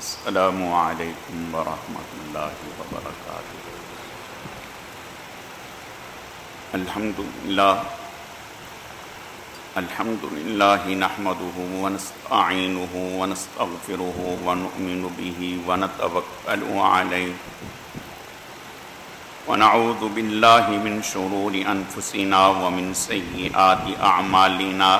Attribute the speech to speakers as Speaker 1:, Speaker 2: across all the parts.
Speaker 1: السلام علیکم ورحمۃ اللہ وبرکاتہ۔ الحمد للہ نحمده ونستعینه ونستغفره ونؤمن به ونتوکل علیہ ونعوذ باللہ من شرور انفسنا ومن سیئات اعمالنا،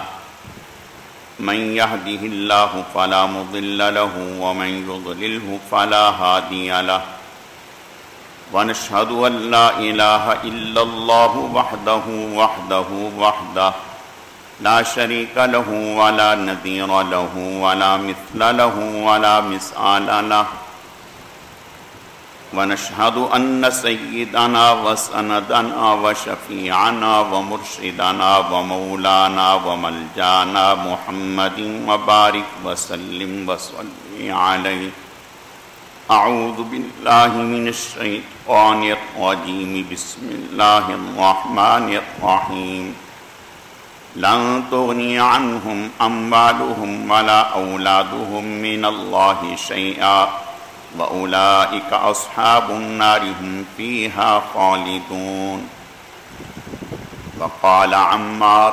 Speaker 1: من يهده الله فلا مضل له ومن يضلله فلا هادي له، ونشهد أن لا إله إلا الله وحده لا شريك له ولا نظير له ولا مثل له ولا مثال له، ونشهد أن سيدنا وسندنا وشفيعنا ومرشدنا ومولانا وملجانا محمد وبارك وسلم وصلي عليه۔ أعوذ بالله من الشيطان الرجيم، بسم الله الرحمن الرحيم۔ لن تغني عنهم أموالهم ولا أولادهم من الله شيئا وَأُولَئِكَ أَصْحَابُ النَّارِ هُمْ فِيهَا خَالِدُونَ۔ وقال عمار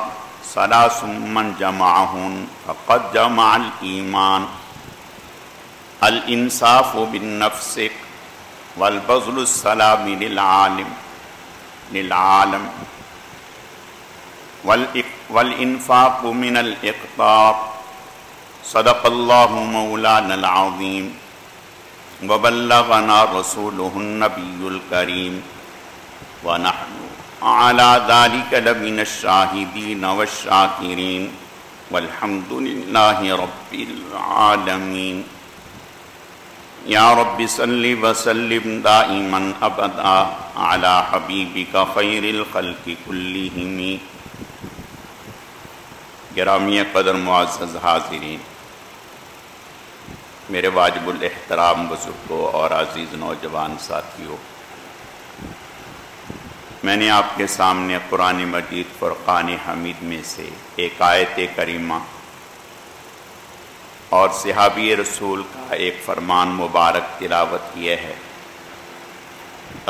Speaker 1: ثلاث من جمعهن فقد جمع الإيمان، الإنصاف بالنفس والبذل السلام للعالم والإنفاق من الإقطاع۔ صدق الله مولانا العظيم وبلغنا رسوله النبي الكريم، ونحن على ذلك لمن الشاهدين والشاكرين، والحمد لله رب العالمين۔ يا رب صل وسلم دائما أبدا على حبيبك خير الخلق كلهم۔ گرامی قدر معزز حاضرین، میرے واجب الاحترام بزرگوں اور عزیز نوجوان ساتھیوں، میں نے آپ کے سامنے قرآن مجید فرقان حمید میں سے ایک آیت کریمہ اور صحابی رسول کا ایک فرمان مبارک تلاوت کیا ہے۔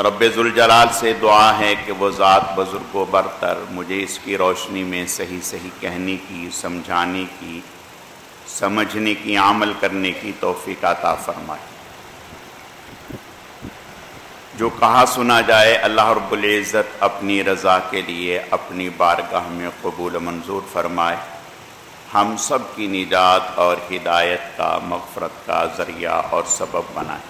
Speaker 1: رب ذوالجلال سے دعا ہے کہ وہ ذات بزرگ و برتر مجھے اس کی روشنی میں صحیح صحیح کہنے کی، سمجھانے کی، سمجھنے کی، عمل کرنے کی توفیق عطا فرمائے۔ جو کہا سنا جائے اللہ رب العزت اپنی رضا کے لیے اپنی بارگاہ میں قبول و منظور فرمائے، ہم سب کی نجات اور ہدایت کا، مغفرت کا ذریعہ اور سبب بنائے۔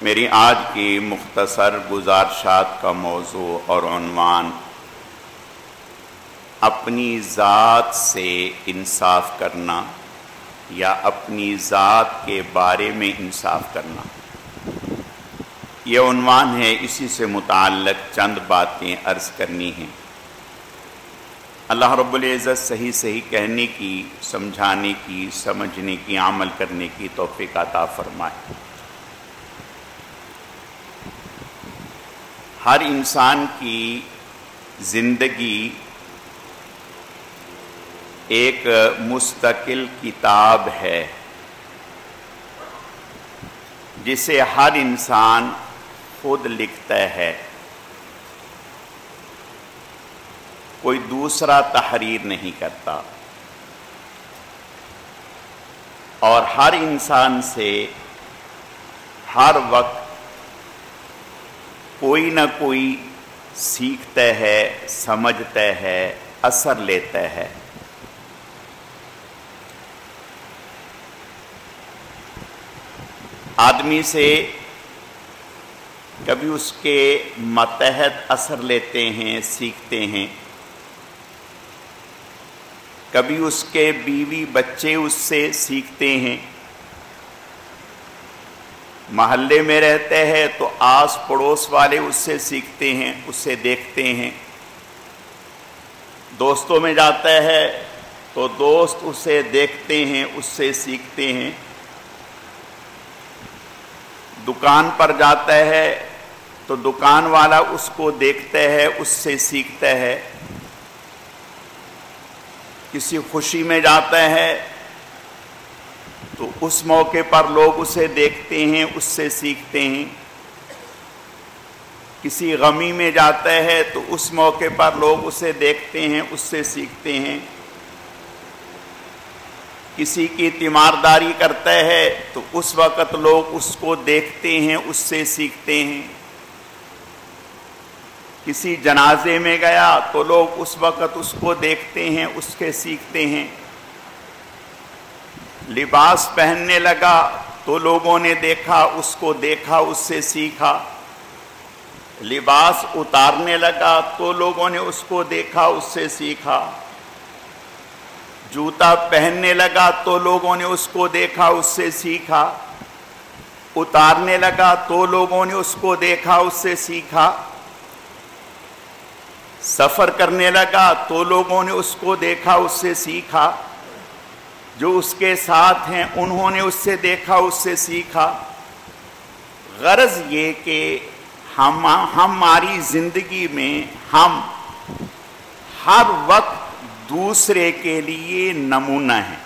Speaker 1: میری آج کی مختصر گزارشات کا موضوع اور عنوان اپنی ذات سے انصاف کرنا یا اپنی ذات کے بارے میں انصاف کرنا، یہ عنوان ہے۔ اسی سے متعلق چند باتیں عرض کرنی ہیں۔ اللہ رب العزت صحیح صحیح کہنے کی، سمجھانے کی، سمجھنے کی، عمل کرنے کی توفیق عطا فرمائے۔ ہر انسان کی زندگی ایک مستقل کتاب ہے جسے ہر انسان خود لکھتا ہے، کوئی دوسرا تحریر نہیں کرتا، اور ہر انسان سے ہر وقت کوئی نہ کوئی سیکھتا ہے، سمجھتا ہے، اثر لیتا ہے۔ آدمی سے کبھی اس کے ماتحت اثر لیتے ہیں، سیکھتے ہیں، کبھی اس کے بیوی بچے اس سے سیکھتے ہیں، محلے میں رہتے ہیں تو آس پڑوس والے اس سے سیکھتے ہیں، اس سے دیکھتے ہیں، دوستوں میں جاتا ہے تو دوست اسے دیکھتے ہیں، اس سے سیکھتے ہیں، دکان پر جاتا ہے تو دکان والا اس کو دیکھتا ہے، اس سے سیکھتا ہے، کسی خوشی میں جاتا ہے تو اس موقع پر لوگ اسے دیکھتے ہیں، اس سے سیکھتے ہیں۔ کسی غمی میں جاتا ہے تو اس موقع پر لوگ اسے دیکھتے ہیں، اس سے سیکھتے ہیں۔ کسی کی تیمارداری کرتا ہے تو اس وقت لوگ اس کو دیکھتے ہیں، اس سے سیکھتے ہیں۔ کسی جنازے میں گیا تو لوگ اس وقت اس کو دیکھتے ہیں، اس کے سیکھتے ہیں۔ لباس پہننے لگا تو لوگوں نے دیکھا، اس کو دیکھا، اس سے سیکھا۔ لباس اتارنے لگا تو لوگوں نے اس کو دیکھا، اس سے سیکھا۔ جوتا پہننے لگا تو لوگوں نے اس کو دیکھا، اس سے سیکھا۔ اتارنے لگا تو لوگوں نے اس کو دیکھا، اس سے سیکھا۔ سفر کرنے لگا تو لوگوں نے اس کو دیکھا، اس سے سیکھا۔ جو اس کے ساتھ ہیں انہوں نے اس سے دیکھا، اس سے سیکھا۔ غرض یہ کہ ہماری زندگی میں ہم ہر وقت دوسرے کے لیے نمونہ ہیں،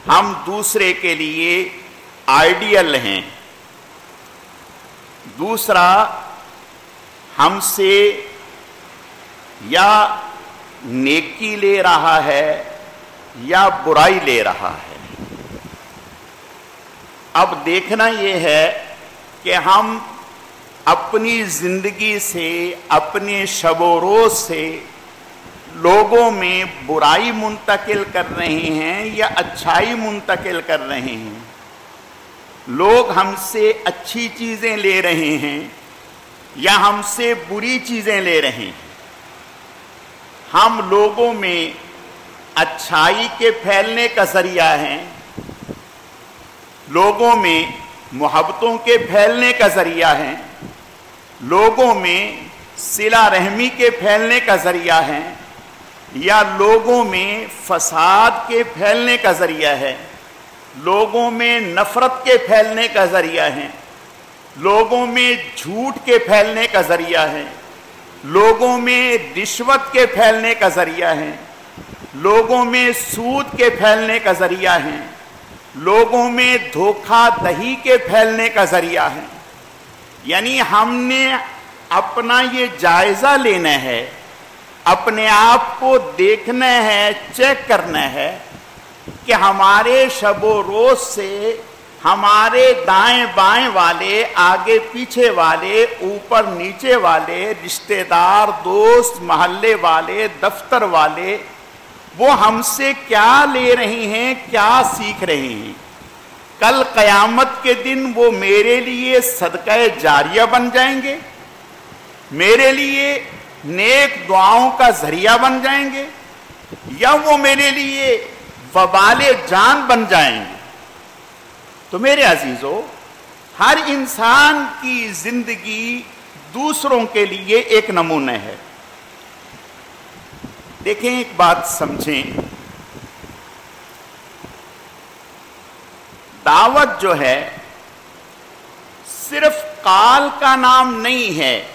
Speaker 1: ہم دوسرے کے لیے آئیڈیل ہیں۔ دوسرا ہم سے یا نیکی لے رہا ہے یا برائی لے رہا ہے۔ اب دیکھنا یہ ہے کہ ہم اپنی زندگی سے، اپنے شب و روز سے لوگوں میں برائی منتقل کر رہے ہیں یا اچھائی منتقل کر رہے ہیں۔ لوگ ہم سے اچھی چیزیں لے رہے ہیں یا ہم سے بری چیزیں لے رہے ہیں۔ ہم لوگوں میں اچھائی کے پھیلنے کا ذریعہ ہیں، لوگوں میں محبتوں کے پھیلنے کا ذریعہ ہیں، لوگوں میں صلہ رحمی کے پھیلنے کا ذریعہ ہیں، یا لوگوں میں فساد کے پھیلنے کا ذریعہ ہے، لوگوں میں نفرت کے پھیلنے کا ذریعہ ہے، لوگوں میں جھوٹ کے پھیلنے کا ذریعہ ہے، لوگوں میں رشوت کے پھیلنے کا ذریعہ ہے، لوگوں میں سود کے پھیلنے کا ذریعہ ہے، لوگوں میں دھوکہ دہی کے پھیلنے کا ذریعہ ہے۔ یعنی ہم نے اپنا یہ جائزہ لینا ہے، اپنے آپ کو دیکھنا ہے، چیک کرنا ہے کہ ہمارے شب و روز سے ہمارے دائیں بائیں والے، آگے پیچھے والے، اوپر نیچے والے، رشتہ دار، دوست، محلے والے، دفتر والے، وہ ہم سے کیا لے رہے ہیں، کیا سیکھ رہے ہیں۔ کل قیامت کے دن وہ میرے لیے صدقہ جاریہ بن جائیں گے، میرے لیے نیک دعاؤں کا ذریعہ بن جائیں گے، یا وہ میرے لیے وبال جان بن جائیں گے۔ تو میرے عزیزو، ہر انسان کی زندگی دوسروں کے لیے ایک نمونہ ہے۔ دیکھیں، ایک بات سمجھیں، دعوت جو ہے صرف قال کا نام نہیں ہے،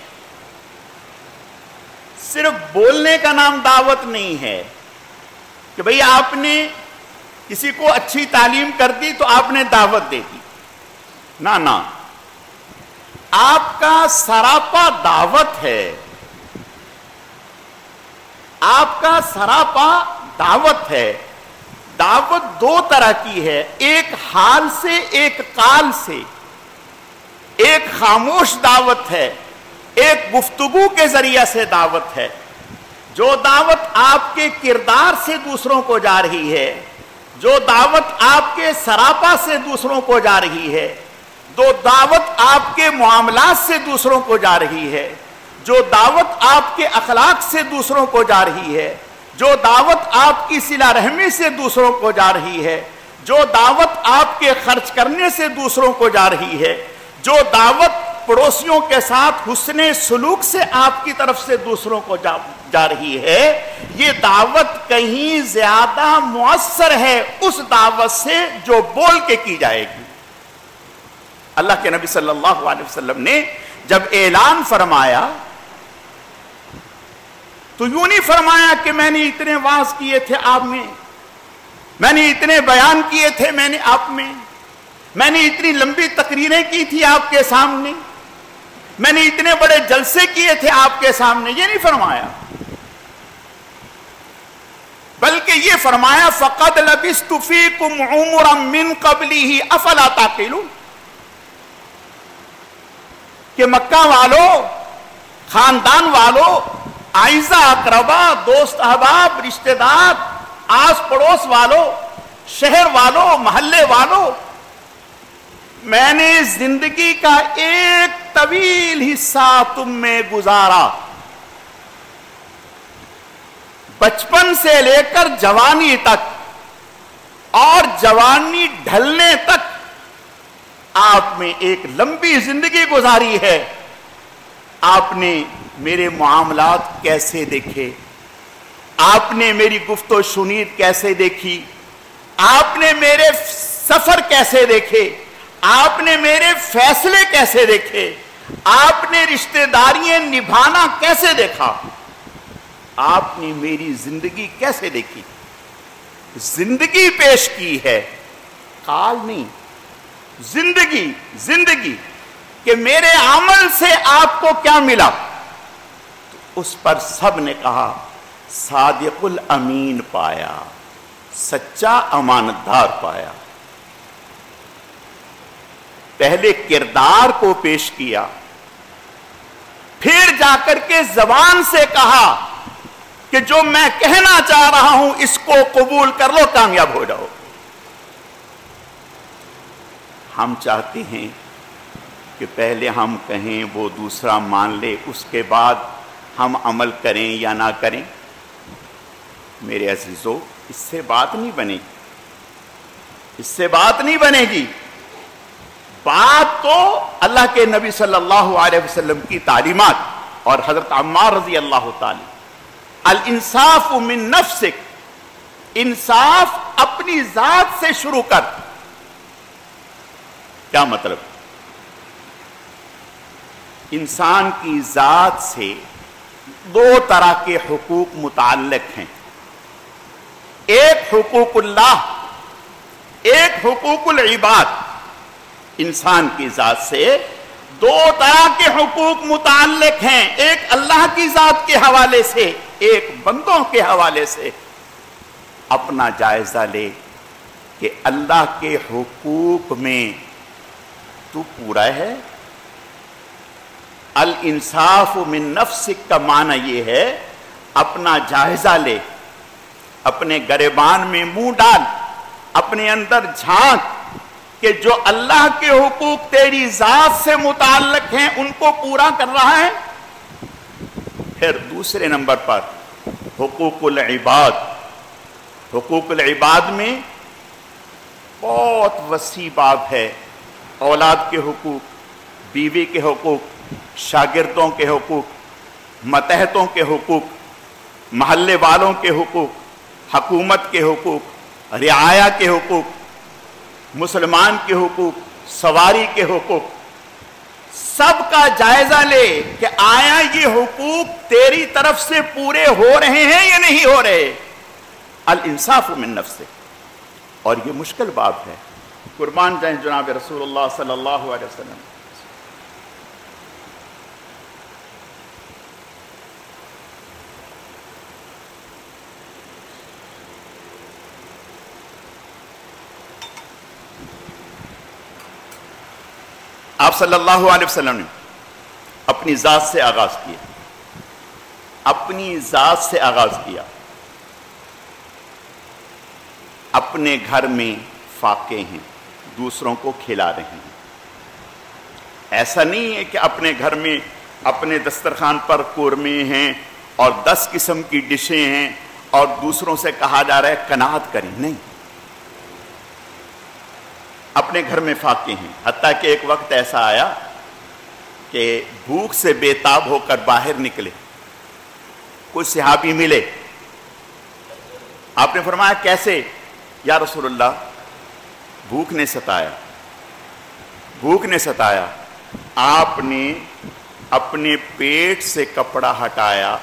Speaker 1: صرف بولنے کا نام دعوت نہیں ہے کہ بھئی آپ نے کسی کو اچھی تعلیم کر دی تو آپ نے دعوت دے دی۔ نہ، آپ کا سراپا دعوت ہے، آپ کا سراپا دعوت ہے۔ دعوت دو طرح کی ہے، ایک حال سے، ایک قال سے۔ ایک خاموش دعوت ہے، ایک گفتگو کے ذریعے سے دعوت ہے۔ جو دعوت آپ کے کردار سے دوسروں کو جا رہی ہے، جو دعوت آپ کے سراپا سے دوسروں کو جا رہی ہے، جو دعوت آپ کے معاملات سے دوسروں کو جا رہی ہے، جو دعوت آپ کے اخلاق سے دوسروں کو جا رہی ہے، جو دعوت آپ کی صلہ رحمی سے دوسروں کو جا رہی ہے، جو دعوت آپ کے خرچ کرنے سے دوسروں کو جا رہی ہے، جو دعوت پڑوسیوں کے ساتھ حسن سلوک سے آپ کی طرف سے دوسروں کو جا رہی ہے، یہ دعوت کہیں زیادہ مؤثر ہے اس دعوت سے جو بول کے کی جائے گی۔ اللہ کے نبی صلی اللہ علیہ وسلم نے جب اعلان فرمایا تو یوں نہیں فرمایا کہ میں نے اتنے واعظ کیے تھے آپ میں، میں نے اتنے بیان کیے تھے میں نے اتنی لمبی تقریریں کی تھی آپ کے سامنے، میں نے اتنے بڑے جلسے کیے تھے آپ کے سامنے. یہ نہیں فرمایا، بلکہ یہ فرمایا فَقَدْ لَبِثْتُ فِيكُمْ عُمُرًا مِّن قَبْلِهِ أَفَلَا تَعْقِلُونَ کہ مکہ والوں، خاندان والوں، اعزا اقربا، دوست احباب، رشتہ دار، آس پڑوس والوں، شہر والوں، محلے والوں، میں نے زندگی کا ایک طویل حصہ تم میں گزارا، بچپن سے لے کر جوانی تک اور جوانی ڈھلنے تک آپ میں ایک لمبی زندگی گزاری ہے. آپ نے میرے معاملات کیسے دیکھے، آپ نے میری گفت و شنید کیسے دیکھی، آپ نے میرے سفر کیسے دیکھے، آپ نے میرے فیصلے کیسے دیکھے، آپ نے رشتہ داریاں نبھانا کیسے دیکھا، آپ نے میری زندگی کیسے دیکھی. زندگی پیش کی ہے، کال نہیں، زندگی کہ میرے عمل سے آپ کو کیا ملا. تو اس پر سب نے کہا صادق الامین پایا، سچا امانتدار پایا. پہلے کردار کو پیش کیا، پھر جا کر کے زبان سے کہا کہ جو میں کہنا چاہ رہا ہوں اس کو قبول کر لو، کامیاب ہو جاؤ. ہم چاہتے ہیں کہ پہلے ہم کہیں وہ دوسرا مان لے، اس کے بعد ہم عمل کریں یا نہ کریں. میرے عزیزو، اس سے بات نہیں بنے گی، اس سے بات نہیں بنے گی. بات تو اللہ کے نبی صلی اللہ علیہ وسلم کی تعلیمات اور حضرت عمار رضی اللہ تعالی، الانصاف من نفسک، انصاف اپنی ذات سے شروع کر. کیا مطلب؟ انسان کی ذات سے دو طرح کے حقوق متعلق ہیں، ایک حقوق اللہ، ایک حقوق العباد. انسان کی ذات سے دو طرح کے حقوق متعلق ہیں، ایک اللہ کی ذات کے حوالے سے، ایک بندوں کے حوالے سے. اپنا جائزہ لے کہ اللہ کے حقوق میں تو پورا ہے. الانصاف من نفسک کا معنی یہ ہے اپنا جائزہ لے، اپنے گریبان میں منہ ڈال، اپنے اندر جھانک کہ جو اللہ کے حقوق تیری ذات سے متعلق ہیں ان کو پورا کر رہا ہے. پھر دوسرے نمبر پر حقوق العباد. حقوق العباد میں بہت وسیع باب ہے. اولاد کے حقوق، بیوی کے حقوق، شاگردوں کے حقوق، ماتحتوں کے حقوق، محلے والوں کے حقوق، حکومت کے حقوق، رعایا کے حقوق، مسلمان کے حقوق، سواری کے حقوق. سب کا جائزہ لے کہ آیا یہ حقوق تیری طرف سے پورے ہو رہے ہیں یا نہیں ہو رہے. الانصاف من نفسک. اور یہ مشکل باب ہے. قربان جائیں جناب رسول اللہ صلی اللہ علیہ وسلم. آپ صلی اللہ علیہ وسلم نے اپنی ذات سے آغاز کیا، اپنی ذات سے آغاز کیا. اپنے گھر میں فاقے ہیں، دوسروں کو کھلا رہے ہیں. ایسا نہیں ہے کہ اپنے گھر میں اپنے دسترخوان پر قورمے ہیں اور 10 قسم کی ڈشیں ہیں اور دوسروں سے کہا جا رہا ہے قناعت کریں. نہیں، اپنے گھر میں فاقے ہیں. حتیٰ کہ ایک وقت ایسا آیا کہ بھوک سے بے تاب ہو کر باہر نکلے، کوئی صحابی ملے. آپ نے فرمایا کیسے؟ یا رسول اللہ بھوک نے ستایا، بھوک نے ستایا. آپ نے اپنے پیٹ سے کپڑا ہٹایا،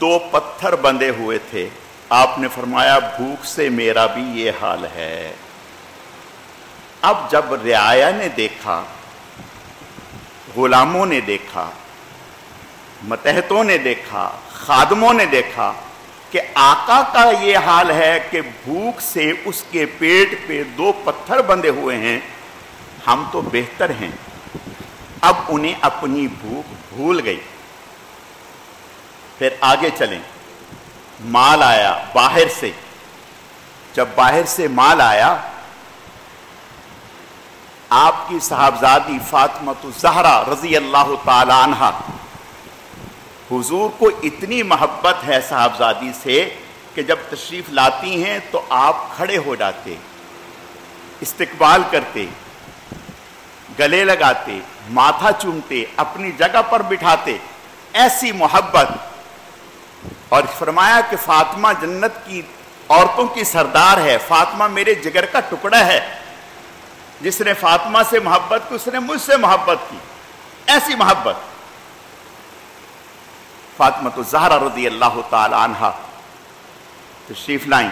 Speaker 1: 2 پتھر بندھے ہوئے تھے، آپ نے فرمایا بھوک سے میرا بھی یہ حال ہے۔ اب جب رعایا نے دیکھا، غلاموں نے دیکھا، متحتوں نے دیکھا، خادموں نے دیکھا کہ آقا کا یہ حال ہے کہ بھوک سے اس کے پیٹ پہ 2 پتھر بندھے ہوئے ہیں، ہم تو بہتر ہیں، اب انہیں اپنی بھوک بھول گئی۔ پھر آگے چلیں، مال آیا باہر سے، جب باہر سے مال آیا، آپ کی صاحبزادی فاطمہ الزہرا رضی اللہ تعالی عنہا، حضور کو اتنی محبت ہے صاحبزادی سے کہ جب تشریف لاتی ہیں تو آپ کھڑے ہو جاتے، استقبال کرتے، گلے لگاتے، ماتھا چومتے، اپنی جگہ پر بٹھاتے، ایسی محبت۔ اور فرمایا کہ فاطمہ جنت کی عورتوں کی سردار ہے، فاطمہ میرے جگر کا ٹکڑا ہے، جس نے فاطمہ سے محبت کی اس نے مجھ سے محبت کی، ایسی محبت۔ فاطمہ الزہرا رضی اللہ تعالی عنہا تشریف لائیں،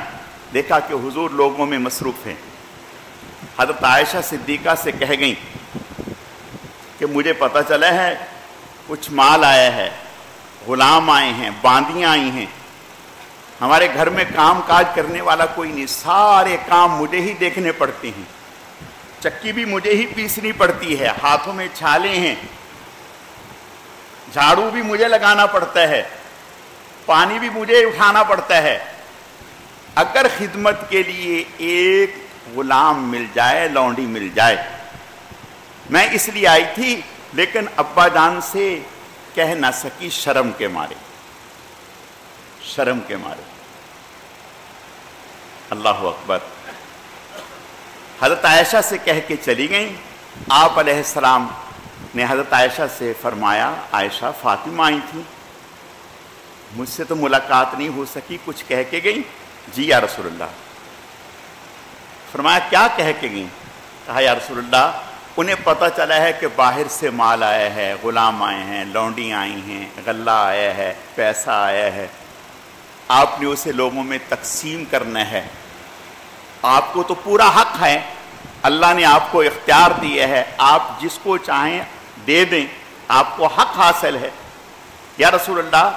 Speaker 1: دیکھا کہ حضور لوگوں میں مصروف ہیں، حضرت عائشہ صدیقہ سے کہہ گئیں کہ مجھے پتہ چلا ہے کچھ مال آیا ہے، غلام آئے ہیں، باندیاں آئی ہیں، ہمارے گھر میں کام کاج کرنے والا کوئی نہیں، سارے کام مجھے ہی دیکھنے پڑتے ہیں، چکی بھی مجھے ہی پیسنی پڑتی ہے، ہاتھوں میں چھالے ہیں، جھاڑو بھی مجھے لگانا پڑتا ہے، پانی بھی مجھے اٹھانا پڑتا ہے۔ اگر خدمت کے لیے ایک غلام مل جائے، لونڈی مل جائے، میں اس لیے آئی تھی لیکن ابا جان سے کہہ نہ سکی، شرم کے مارے، شرم کے مارے۔ اللہ اکبر۔ حضرت عائشہ سے کہہ کے چلی گئیں، آپ علیہ السلام نے حضرت عائشہ سے فرمایا، عائشہ فاطمہ آئی تھی، مجھ سے تو ملاقات نہیں ہو سکی، کچھ کہہ کے گئیں؟ جی یا رسول اللہ۔ فرمایا کیا کہہ کے گئیں؟ کہا یا رسول اللہ انہیں پتہ چلا ہے کہ باہر سے مال آیا ہے، غلام آئے ہیں، لونڈی آئی ہیں، غلہ آیا ہے، پیسہ آیا ہے، آپ نے اسے لوگوں میں تقسیم کرنا ہے، آپ کو تو پورا حق ہے، اللہ نے آپ کو اختیار دیا ہے، آپ جس کو چاہیں دے دیں، آپ کو حق حاصل ہے۔ یا رسول اللہ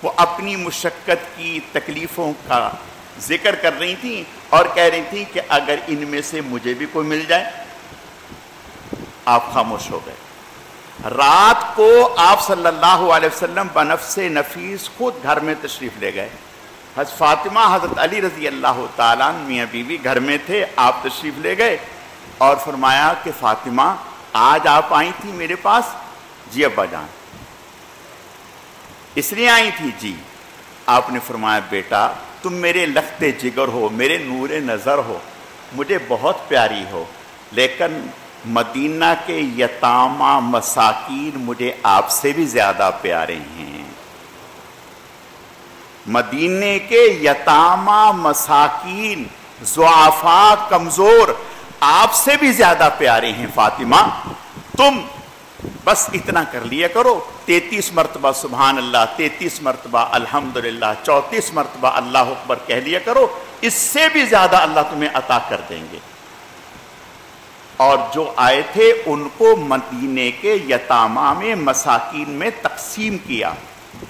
Speaker 1: وہ اپنی مشقت کی تکلیفوں کا ذکر کر رہی تھیں اور کہہ رہی تھیں کہ اگر ان میں سے مجھے بھی کوئی مل جائے۔ آپ خاموش ہو گئے۔ رات کو آپ صلی اللہ علیہ وسلم بنفس نفیس خود گھر میں تشریف لے گئے، حضرت فاطمہ حضرت علی رضی اللہ تعالیٰ میاں بیوی گھر میں تھے، آپ تشریف لے گئے اور فرمایا کہ فاطمہ آج آپ آئی تھی میرے پاس؟ جی ابا جان۔ اس لیے آئی تھی؟ جی۔ آپ نے فرمایا بیٹا تم میرے لخت جگر ہو، میرے نور نظر ہو، مجھے بہت پیاری ہو، لیکن مدینہ کے یتامى مساکین مجھے آپ سے بھی زیادہ پیارے ہیں، مدینے کے یتامى مساکین ضعفاء کمزور آپ سے بھی زیادہ پیارے ہیں فاطمہ، تم بس اتنا کر لیا کرو، 33 مرتبہ سبحان اللہ، 33 مرتبہ الحمدللہ، 34 مرتبہ اللہ اکبر کہہ لیا کرو، اس سے بھی زیادہ اللہ تمہیں عطا کر دیں گے۔ اور جو آئے تھے ان کو مدینے کے یتامہ میں مساکین میں تقسیم کیا۔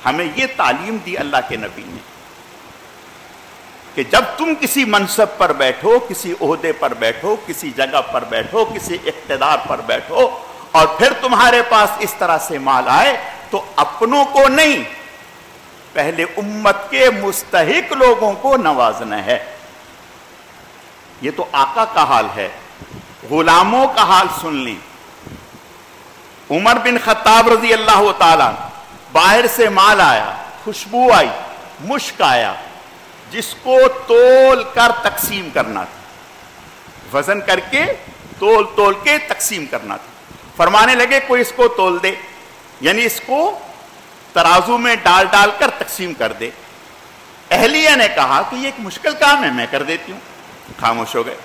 Speaker 1: ہمیں یہ تعلیم دی اللہ کے نبی نے کہ جب تم کسی منصب پر بیٹھو، کسی عہدے پر بیٹھو، کسی جگہ پر بیٹھو، کسی اقتدار پر بیٹھو اور پھر تمہارے پاس اس طرح سے مال آئے تو اپنوں کو نہیں، پہلے امت کے مستحق لوگوں کو نوازنا ہے۔ یہ تو آقا کا حال ہے، غلاموں کا حال سن لیں۔ عمر بن خطاب رضی اللہ تعالیٰ، باہر سے مال آیا، خوشبو آئی، مشک آیا، جس کو تول کر تقسیم کرنا تھا، وزن کر کے تول کے تقسیم کرنا تھا۔ فرمانے لگے کوئی اس کو تول دے، یعنی اس کو ترازو میں ڈال کر تقسیم کر دے۔ اہلیہ نے کہا کہ یہ ایک مشکل کام ہے، میں کر دیتی ہوں، خاموش ہو گئے۔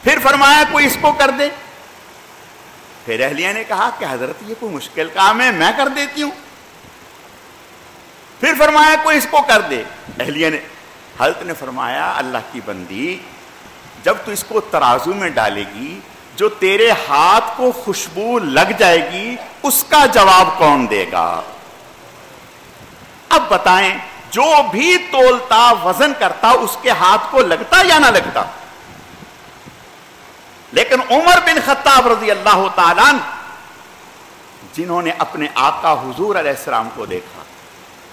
Speaker 1: پھر فرمایا کوئی اس کو کر دے، پھر اہلیہ نے کہا کہ حضرت یہ کوئی مشکل کام ہے، میں کر دیتی ہوں۔ پھر فرمایا کوئی اس کو کر دے، اہلیہ نے حضرت نے فرمایا اللہ کی بندی، جب تو اس کو ترازو میں ڈالے گی، جو تیرے ہاتھ کو خوشبو لگ جائے گی اس کا جواب کون دے گا؟ اب بتائیں، جو بھی تولتا وزن کرتا اس کے ہاتھ کو لگتا یا نہ لگتا؟ لیکن عمر بن خطاب رضی اللہ تعالیٰ جنہوں نے اپنے آقا حضور علیہ السلام کو دیکھا،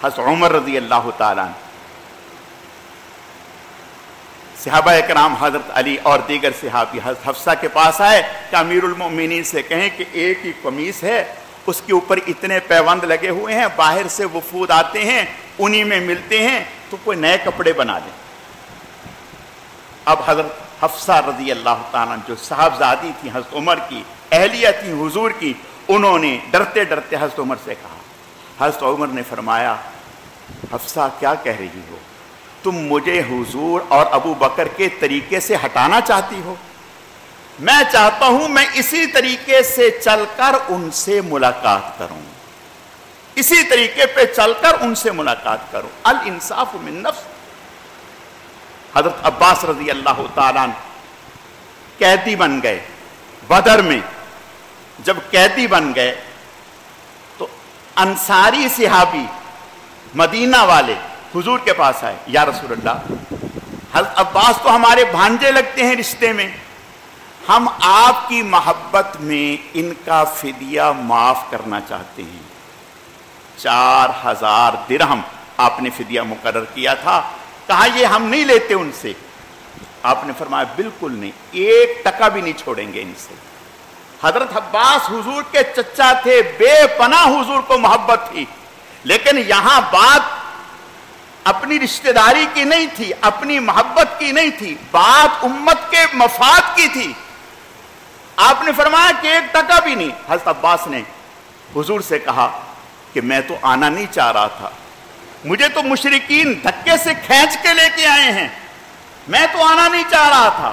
Speaker 1: حضرت عمر رضی اللہ تعالیٰ، صحابہ اکرام حضرت علی اور دیگر صحابی حضرت حفصہ کے پاس آئے کہ امیر المؤمنین سے کہیں کہ ایک ہی قمیص ہے، اس کے اوپر اتنے پیوند لگے ہوئے ہیں، باہر سے وفود آتے ہیں، انہی میں ملتے ہیں، تو کوئی نئے کپڑے بنا دیں۔ اب حضرت حفصہ رضی اللہ تعالیٰ جو صاحبزادی تھی حضرت عمر کی، اہلیہ تھی حضور کی، انہوں نے ڈرتے ڈرتے حضرت عمر سے کہا۔ حضرت عمر نے فرمایا، حفصہ کیا کہہ رہی ہو؟ تم مجھے حضور اور ابو بکر کے طریقے سے ہٹانا چاہتی ہو؟ میں چاہتا ہوں میں اسی طریقے سے چل کر ان سے ملاقات کروں، اسی طریقے پہ چل کر ان سے ملاقات کروں۔ الانصاف من نفس۔ حضرت عباس رضی اللہ تعالیٰ قیدی بن گئے بدر میں۔ جب قیدی بن گئے تو انصاری صحابی مدینہ والے حضور کے پاس آئے، یا رسول اللہ، حضرت عباس تو ہمارے بھانجے لگتے ہیں رشتے میں، ہم آپ کی محبت میں ان کا فدیہ معاف کرنا چاہتے ہیں۔ 4000 درہم آپ نے فدیہ مقرر کیا تھا، کہا یہ ہم نہیں لیتے ان سے۔ آپ نے فرمایا بالکل نہیں، 1 ٹکا بھی نہیں چھوڑیں گے ان سے۔ حضرت عباس حضور کے چچا تھے، بے پناہ حضور کو محبت تھی، لیکن یہاں بات اپنی رشتہ داری کی نہیں تھی، اپنی محبت کی نہیں تھی، بات امت کے مفاد کی تھی۔ آپ نے فرمایا کہ 1 ٹکا بھی نہیں۔ حضرت عباس نے حضور سے کہا کہ میں تو آنا نہیں چاہ رہا تھا، مجھے تو مشرکین دھکے سے کھینچ کے لے کے آئے ہیں، میں تو آنا نہیں چاہ رہا تھا،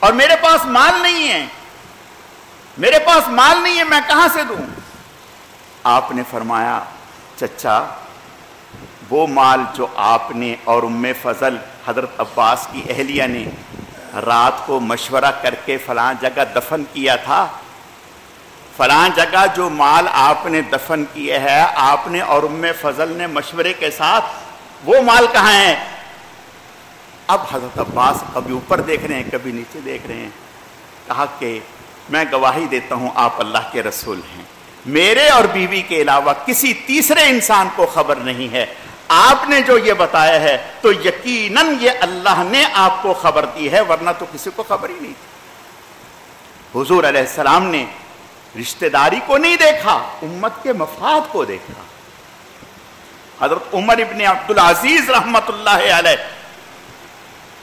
Speaker 1: اور میرے پاس مال نہیں ہے، میرے پاس مال نہیں ہے، میں کہاں سے دوں؟ آپ نے فرمایا چچا، وہ مال جو آپ نے اور ام فضل حضرت عباس کی اہلیہ نے رات کو مشورہ کر کے فلاں جگہ دفن کیا تھا، فلاں جگہ جو مال آپ نے دفن کیا ہے، آپ نے اور ام فضل نے مشورے کے ساتھ، وہ مال کہاں ہے؟ اب حضرت عباس کبھی اوپر دیکھ رہے ہیں، کبھی نیچے دیکھ رہے ہیں۔ کہا کہ میں گواہی دیتا ہوں آپ اللہ کے رسول ہیں، میرے اور بیوی کے علاوہ کسی تیسرے انسان کو خبر نہیں ہے، آپ نے جو یہ بتایا ہے تو یقیناً یہ اللہ نے آپ کو خبر دی ہے، ورنہ تو کسی کو خبر ہی نہیں تھی۔ حضور علیہ السلام نے رشتہ داری کو نہیں دیکھا، امت کے مفاد کو دیکھا۔ حضرت عمر ابن عبدالعزیز رحمت اللہ علیہ،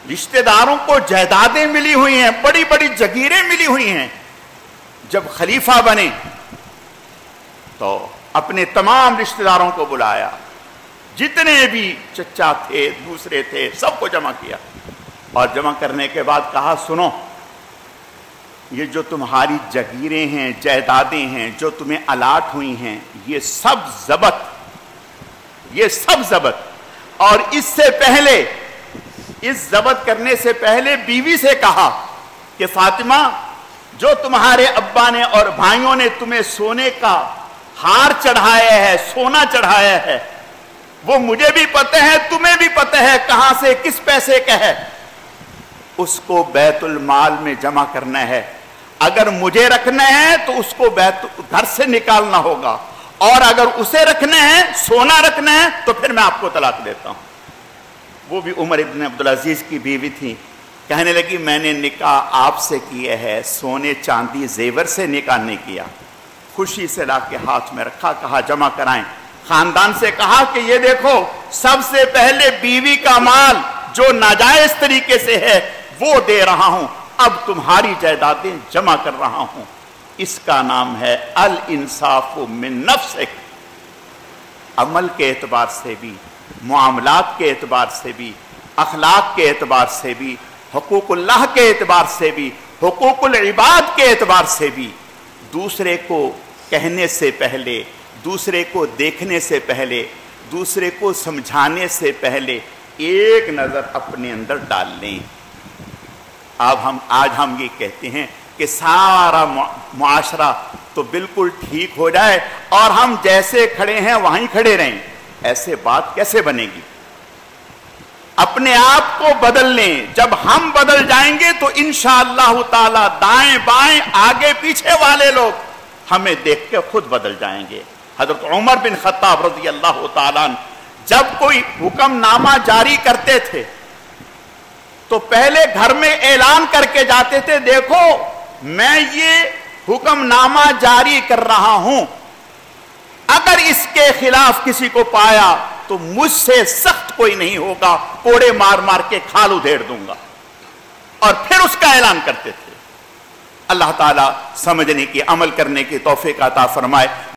Speaker 1: رشتہ داروں کو جائیدادیں ملی ہوئی ہیں، بڑی بڑی جگیریں ملی ہوئی ہیں، جب خلیفہ بنے تو اپنے تمام رشتہ داروں کو بلایا، جتنے بھی چچا تھے، دوسرے تھے، سب کو جمع کیا، اور جمع کرنے کے بعد کہا سنو، یہ جو تمہاری جگیریں ہیں، جائیدادیں ہیں، جو تمہیں الاٹ ہوئی ہیں، یہ سب ضبط، یہ سب ضبط، اور اس سے پہلے، اس ضبط کرنے سے پہلے بیوی سے کہا کہ فاطمہ، جو تمہارے ابا نے اور بھائیوں نے تمہیں سونے کا ہار چڑھایا ہے، سونا چڑھایا ہے، وہ مجھے بھی پتہ ہے، تمہیں بھی پتہ ہے کہاں سے، کس پیسے کا ہے، اس کو بیت المال میں جمع کرنا ہے۔ اگر مجھے رکھنا ہے تو اس کو گھر سے نکالنا ہوگا، اور اگر اسے رکھنا ہے، سونا رکھنا ہے، تو پھر میں آپ کو طلاق دیتا ہوں۔ وہ بھی عمر ابن عبدالعزیز کی بیوی تھی، کہنے لگی میں نے نکاح آپ سے کیا ہے، سونے چاندی زیور سے نکاح نہیں کیا۔ خوشی سے لا کے ہاتھ میں رکھا، کہا جمع کرائیں۔ خاندان سے کہا کہ یہ دیکھو، سب سے پہلے بیوی کا مال جو ناجائز طریقے سے ہے وہ دے رہا ہوں، اب تمہاری جائیدادیں جمع کر رہا ہوں۔ اس کا نام ہے الانصاف من نفسک۔ عمل کے اعتبار سے بھی، معاملات کے اعتبار سے بھی، اخلاق کے اعتبار سے بھی، حقوق اللہ کے اعتبار سے بھی، حقوق العباد کے اعتبار سے بھی، دوسرے کو کہنے سے پہلے، دوسرے کو دیکھنے سے پہلے، دوسرے کو سمجھانے سے پہلے ایک نظر اپنے اندر ڈال لیں. آج ہم یہ کہتے ہیں کہ سارا معاشرہ تو بالکل ٹھیک ہو جائے اور ہم جیسے کھڑے ہیں وہیں کھڑے رہیں. ایسے بات کیسے بنے گی؟ اپنے آپ کو بدل لیں. جب ہم بدل جائیں گے تو انشاءاللہ تعالی دائیں بائیں آگے پیچھے والے لوگ ہمیں دیکھ کے خود بدل جائیں گے. حضرت عمر بن خطاب رضی اللہ تعالیٰ جب کوئی حکم نامہ جاری کرتے تھے تو پہلے گھر میں اعلان کر کے جاتے تھے، دیکھو میں یہ حکم نامہ جاری کر رہا ہوں، اگر اس کے خلاف کسی کو پایا تو مجھ سے سخت کوئی نہیں ہوگا، کوڑے مار مار کے کھال ادھیڑ دوں گا. اور پھر اس کا اعلان کرتے تھے. اللہ تعالیٰ سمجھنے کی، عمل کرنے کی توفیق عطا فرمائے.